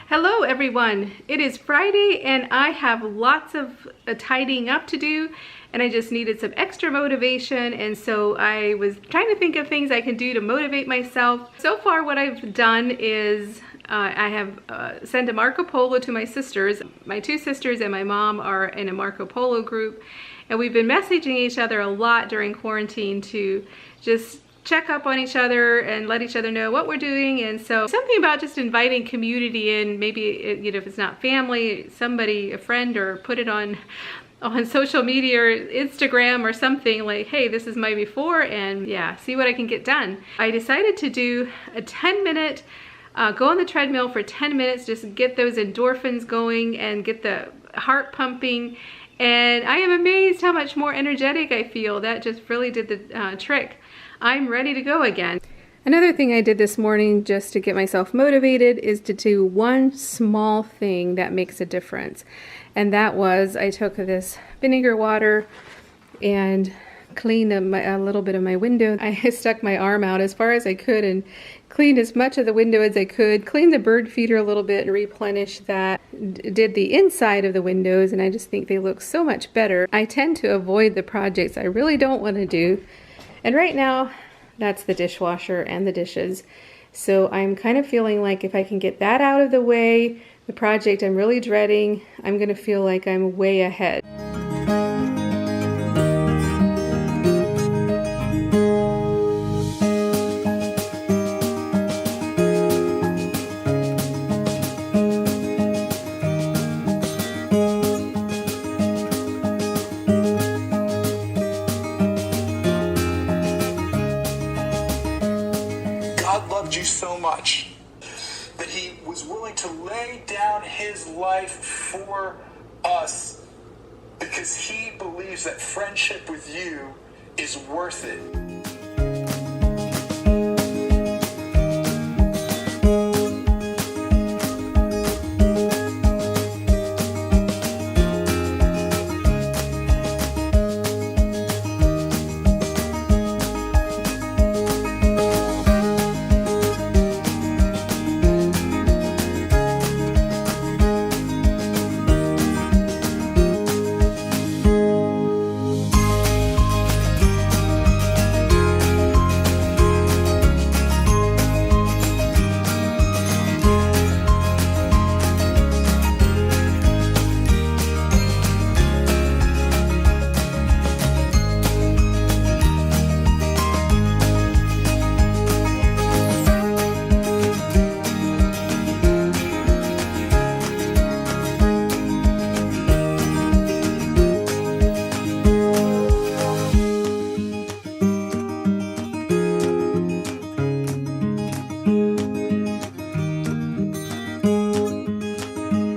Hello everyone, it is Friday and I have lots of tidying up to do and I just needed some extra motivation, and so I was trying to think of things I can do to motivate myself. So far what I've done is I have sent a Marco Polo to my sisters. My two sisters and my mom are in a Marco Polo group, and we've been messaging each other a lot during quarantine to just check up on each other and let each other know what we're doing. And so something about just inviting community in, maybe you know, if it's not family, somebody, a friend, or put it on social media or Instagram or something, like, hey, this is my before, and yeah, see what I can get done. I decided to do a 10-minute go on the treadmill for 10 minutes, just get those endorphins going and get the heart pumping. And I am amazed how much more energetic I feel. That just really did the trick. I'm ready to go again. Another thing I did this morning just to get myself motivated is to do one small thing that makes a difference. And that was, I took this vinegar water and cleaned a little bit of my window. I stuck my arm out as far as I could and cleaned as much of the window as I could, cleaned the bird feeder a little bit and replenished that, did the inside of the windows, and I just think they look so much better. I tend to avoid the projects I really don't want to do. And right now, that's the dishwasher and the dishes. So I'm kind of feeling like if I can get that out of the way, the project I'm really dreading, I'm gonna feel like I'm way ahead. God loved you so much that he was willing to lay down his life for us because he believes that friendship with you is worth it.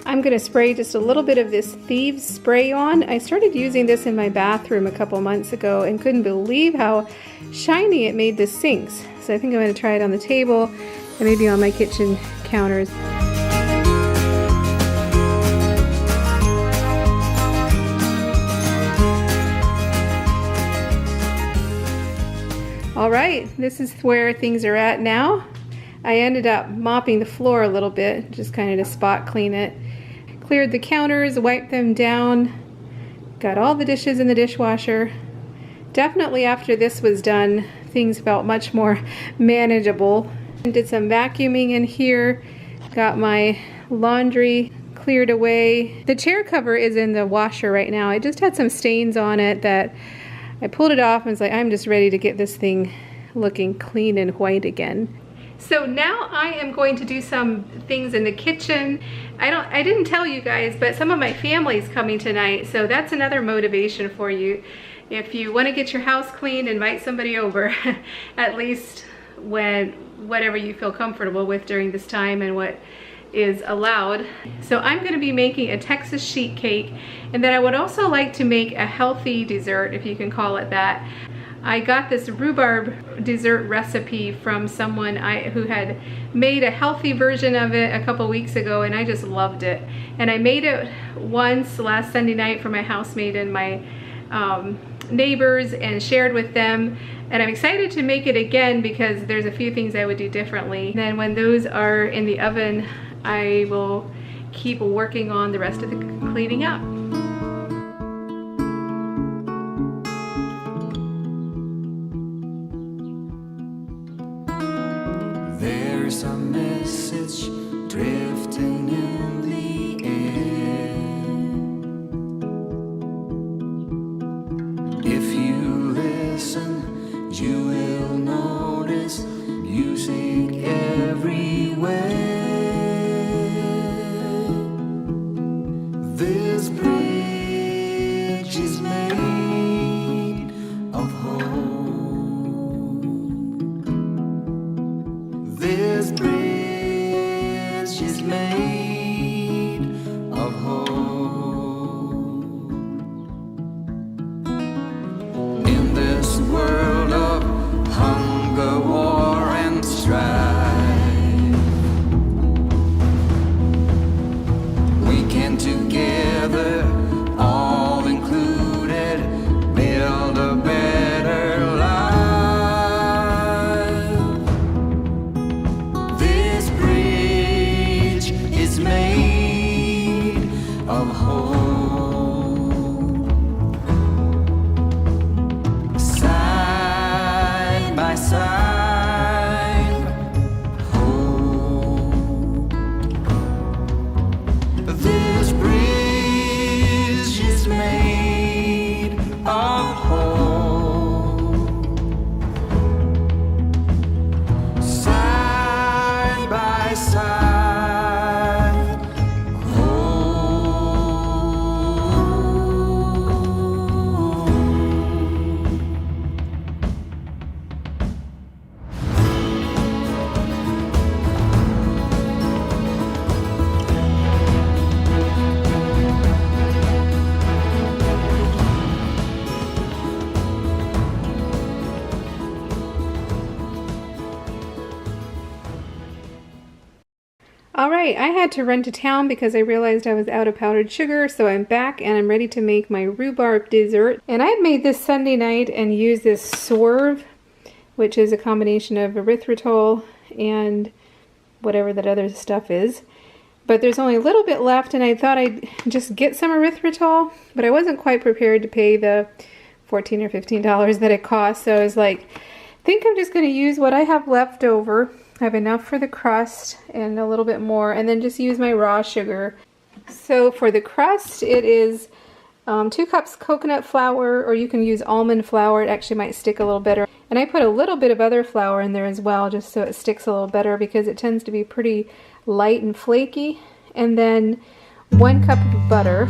I'm going to spray just a little bit of this Thieves spray on. I started using this in my bathroom a couple months ago and couldn't believe how shiny it made the sinks. So I think I'm going to try it on the table and maybe on my kitchen counters. All right, this is where things are at now. I ended up mopping the floor a little bit, just kind of to spot clean it. Cleared the counters, wiped them down, got all the dishes in the dishwasher. Definitely after this was done, things felt much more manageable. Did some vacuuming in here, got my laundry cleared away. The chair cover is in the washer right now. I just had some stains on it that I pulled it off and was like, I'm just ready to get this thing looking clean and white again. So now I am going to do some things in the kitchen. I didn't tell you guys, but some of my family's coming tonight, so that's another motivation for you. If you want to get your house clean, invite somebody over, at least whatever you feel comfortable with during this time and what is allowed. So I'm going to be making a Texas sheet cake, and then I would also like to make a healthy dessert, if you can call it that. I got this rhubarb dessert recipe from someone who had made a healthy version of it a couple weeks ago, and I just loved it. And I made it once last Sunday night for my housemate and my neighbors and shared with them. And I'm excited to make it again because there's a few things I would do differently. And then when those are in the oven I will keep working on the rest of the cleaning up. There's a message drifting in the air. If you listen, you will notice music everywhere. This bridge is made of hope. This bridge is made of hope. In this world of hunger, war, and strife, we can together, all included, build a better life. This bridge is made of hope. Side by side, hope. This bridge is made of hope. Side by side, All right, I had to run to town because I realized I was out of powdered sugar, so I'm back and I'm ready to make my rhubarb dessert. And I had made this Sunday night and used this swerve, which is a combination of erythritol and whatever that other stuff is. But there's only a little bit left, and I thought I'd just get some erythritol, but I wasn't quite prepared to pay the $14 or $15 that it cost, so I was like, I think I'm just going to use what I have left over. I have enough for the crust and a little bit more, and then just use my raw sugar. So for the crust, it is 2 cups coconut flour, or you can use almond flour. It actually might stick a little better. And I put a little bit of other flour in there as well, just so it sticks a little better, because it tends to be pretty light and flaky. And then 1 cup of butter.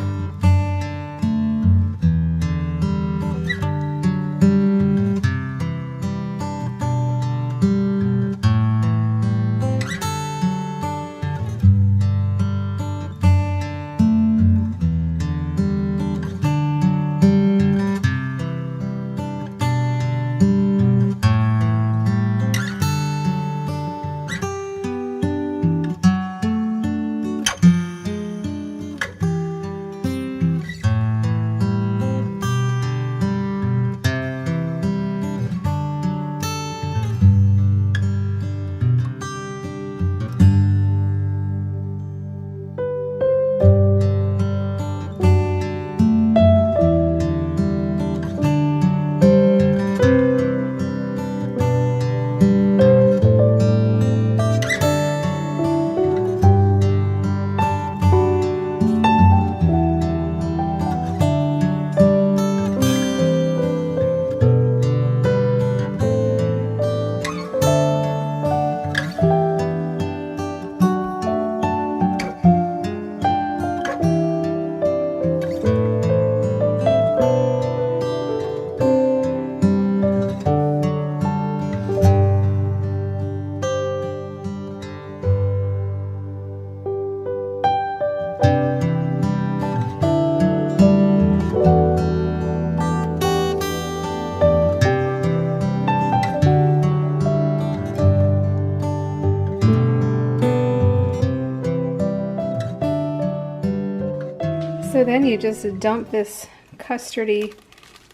So then you just dump this custardy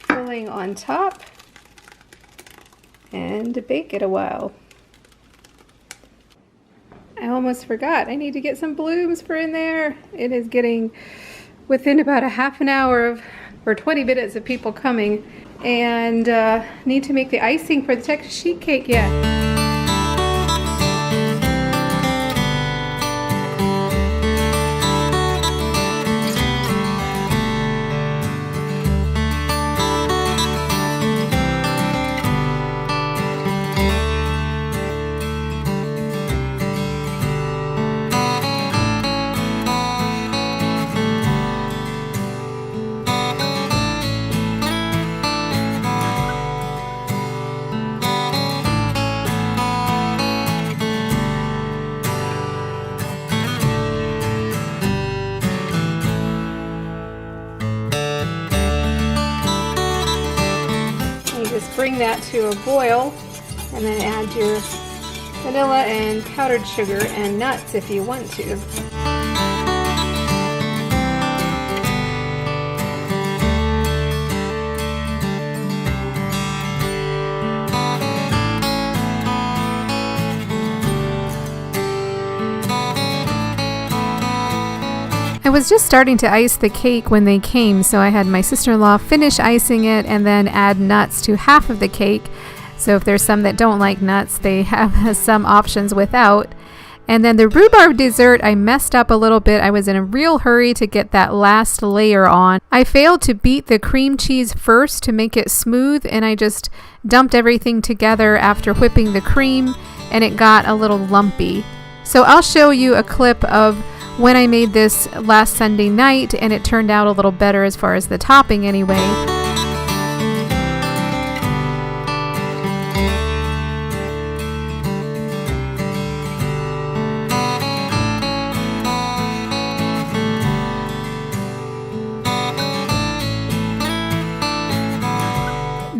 filling on top and bake it a while. I almost forgot. I need to get some blooms for in there. It is getting within about a half an hour of, or 20 minutes of people coming, and need to make the icing for the Texas sheet cake yet. Just bring that to a boil, and then add your vanilla and powdered sugar and nuts if you want to. I was just starting to ice the cake when they came, so I had my sister-in-law finish icing it and then add nuts to half of the cake. So if there's some that don't like nuts, they have some options without. And then the rhubarb dessert, I messed up a little bit. I was in a real hurry to get that last layer on. I failed to beat the cream cheese first to make it smooth, and I just dumped everything together after whipping the cream, and it got a little lumpy. So I'll show you a clip of when I made this last Sunday night, and it turned out a little better as far as the topping anyway.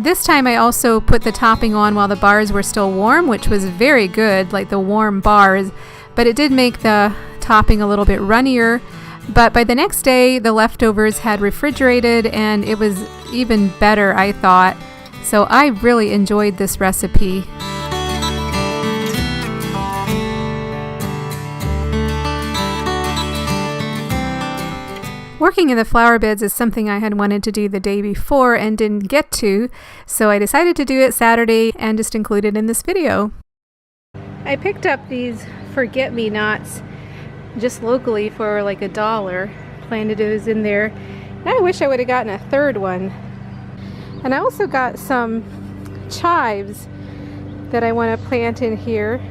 This time I also put the topping on while the bars were still warm, which was very good, like the warm bars, but it did make the topping a little bit runnier. But by the next day, the leftovers had refrigerated, and it was even better, I thought. So I really enjoyed this recipe. Working in the flower beds is something I had wanted to do the day before and didn't get to, so I decided to do it Saturday and just include it in this video. I picked up these forget-me-nots just locally for like $1. Planted those in there. And I wish I would have gotten a third one. And I also got some chives that I want to plant in here.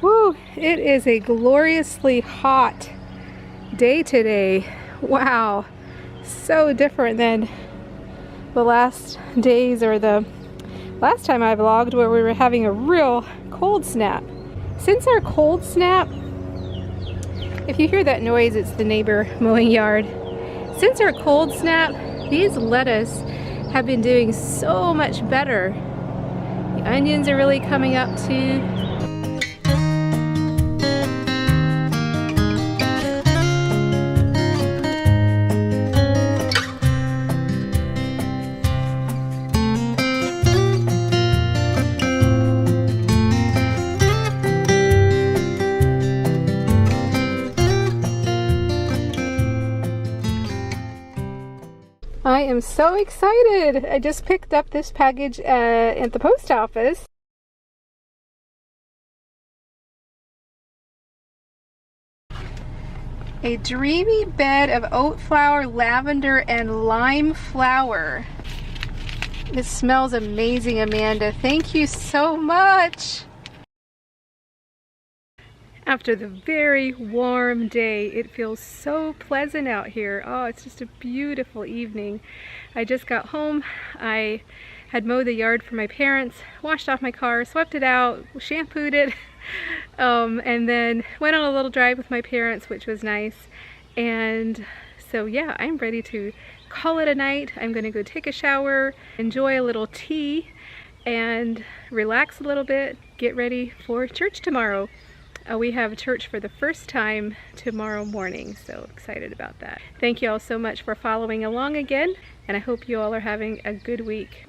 Woo, it is a gloriously hot day today. Wow, so different than the last days or the last time I vlogged where we were having a real cold snap. Since our cold snap, if you hear that noise, it's the neighbor mowing yard. Since our cold snap, these lettuce have been doing so much better. The onions are really coming up too. I am so excited. I just picked up this package at the post office. A dreamy bed of oat flower, lavender, and lime flower. This smells amazing, Amanda. Thank you so much. After the very warm day, it feels so pleasant out here. Oh, it's just a beautiful evening. I just got home. I had mowed the yard for my parents, washed off my car, swept it out, shampooed it, and then went on a little drive with my parents, which was nice. And so yeah, I'm ready to call it a night. I'm gonna go take a shower, enjoy a little tea, and relax a little bit, get ready for church tomorrow. We have church for the first time tomorrow morning, so excited about that. Thank you all so much for following along again, and I hope you all are having a good week.